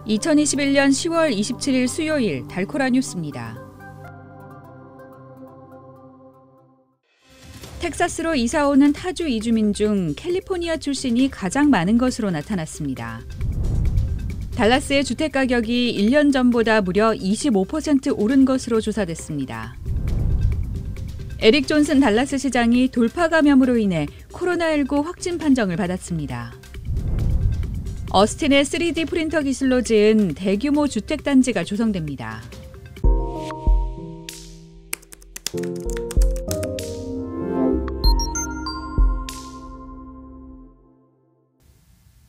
2021년 10월 27일 수요일 달코라 뉴스입니다. 텍사스로 이사오는 타주 이주민 중 캘리포니아 출신이 가장 많은 것으로 나타났습니다. 달라스의 주택가격이 1년 전보다 무려 25% 오른 것으로 조사됐습니다. 에릭 존슨 달라스 시장이 돌파 감염으로 인해 코로나19 확진 판정을 받았습니다. 어스틴의 3D 프린터 기술로 지은 대규모 주택단지가 조성됩니다.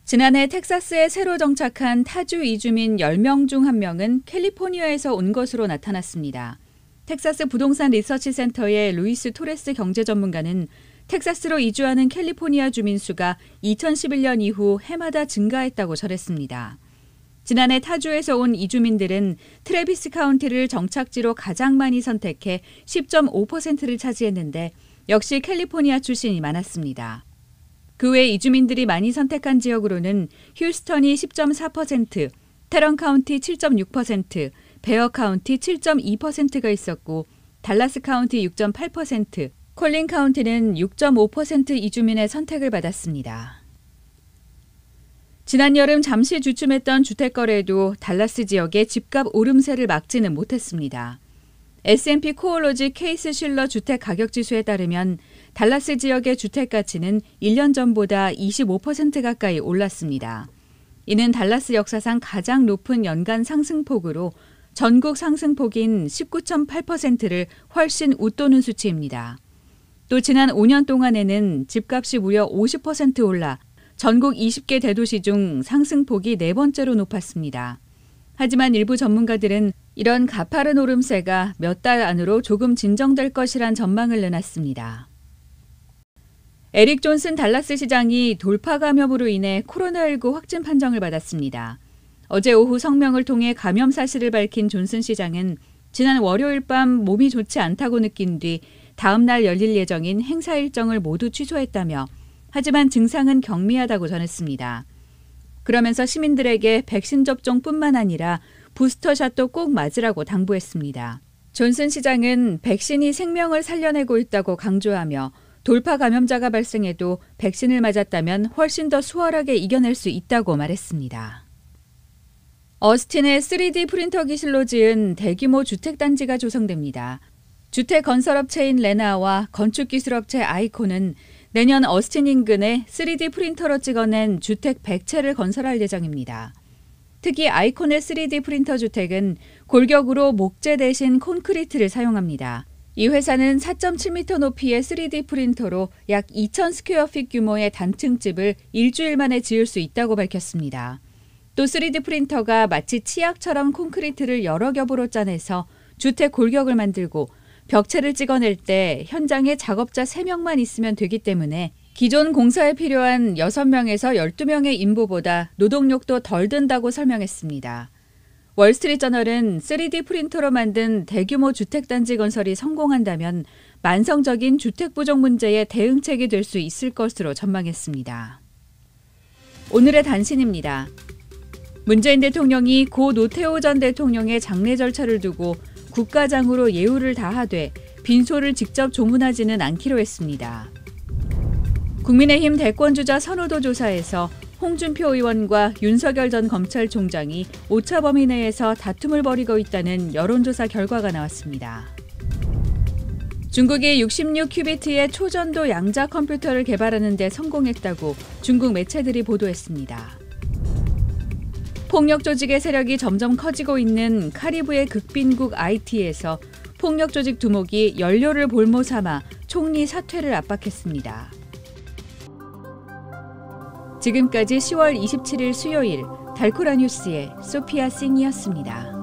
지난해 텍사스에 새로 정착한 타주 이주민 10명 중 1명은 캘리포니아에서 온 것으로 나타났습니다. 텍사스 부동산 리서치 센터의 루이스 토레스 경제 전문가는 텍사스로 이주하는 캘리포니아 주민 수가 2011년 이후 해마다 증가했다고 전했습니다. 지난해 타주에서 온 이주민들은 트래비스 카운티를 정착지로 가장 많이 선택해 10.5%를 차지했는데 역시 캘리포니아 출신이 많았습니다. 그 외 이주민들이 많이 선택한 지역으로는 휴스턴이 10.4%, 테런 카운티 7.6%, 베어 카운티 7.2%가 있었고 달라스 카운티 6.8%, 콜린 카운티는 6.5% 이주민의 선택을 받았습니다. 지난 여름 잠시 주춤했던 주택 거래도 달라스 지역의 집값 오름세를 막지는 못했습니다. S&P 코올로지 케이스 실러 주택 가격 지수에 따르면 달라스 지역의 주택 가치는 1년 전보다 25% 가까이 올랐습니다. 이는 달라스 역사상 가장 높은 연간 상승폭으로 전국 상승폭인 19.8%를 훨씬 웃도는 수치입니다. 또 지난 5년 동안에는 집값이 무려 50% 올라 전국 20개 대도시 중 상승폭이 네 번째로 높았습니다. 하지만 일부 전문가들은 이런 가파른 오름세가 몇 달 안으로 조금 진정될 것이란 전망을 내놨습니다. 에릭 존슨 달라스 시장이 돌파 감염으로 인해 코로나19 확진 판정을 받았습니다. 어제 오후 성명을 통해 감염 사실을 밝힌 존슨 시장은 지난 월요일 밤 몸이 좋지 않다고 느낀 뒤 다음 날 열릴 예정인 행사 일정을 모두 취소했다며 하지만 증상은 경미하다고 전했습니다. 그러면서 시민들에게 백신 접종뿐만 아니라 부스터샷도 꼭 맞으라고 당부했습니다. 존슨 시장은 백신이 생명을 살려내고 있다고 강조하며 돌파 감염자가 발생해도 백신을 맞았다면 훨씬 더 수월하게 이겨낼 수 있다고 말했습니다. 어스틴의 3D 프린터 기술로 지은 대규모 주택단지가 조성됩니다. 주택 건설업체인 레나와 건축기술업체 아이콘은 내년 어스틴 인근에 3D 프린터로 찍어낸 주택 100채를 건설할 예정입니다. 특히 아이콘의 3D 프린터 주택은 골격으로 목재 대신 콘크리트를 사용합니다. 이 회사는 4.7m 높이의 3D 프린터로 약 2,000 스퀘어핏 규모의 단층집을 일주일 만에 지을 수 있다고 밝혔습니다. 또 3D 프린터가 마치 치약처럼 콘크리트를 여러 겹으로 짜내서 주택 골격을 만들고 벽체를 찍어낼 때 현장에 작업자 3명만 있으면 되기 때문에 기존 공사에 필요한 6명에서 12명의 인부보다 노동력도 덜 든다고 설명했습니다. 월스트리트저널은 3D 프린터로 만든 대규모 주택단지 건설이 성공한다면 만성적인 주택 부족 문제의 대응책이 될 수 있을 것으로 전망했습니다. 오늘의 단신입니다. 문재인 대통령이 고 노태우 전 대통령의 장례 절차를 두고 국가장으로 예우를 다하되 빈소를 직접 조문하지는 않기로 했습니다. 국민의힘 대권주자 선호도 조사에서 홍준표 의원과 윤석열 전 검찰총장이 오차 범위 내에서 다툼을 벌이고 있다는 여론조사 결과가 나왔습니다. 중국이 66큐비트의 초전도 양자 컴퓨터를 개발하는 데 성공했다고 중국 매체들이 보도했습니다. 폭력 조직의 세력이 점점 커지고 있는 카리브해 극빈국 아이티에서 폭력 조직 두목이 연료를 볼모 삼아 총리 사퇴를 압박했습니다. 지금까지 10월 27일 수요일 달코라 뉴스의 소피아 싱이었습니다.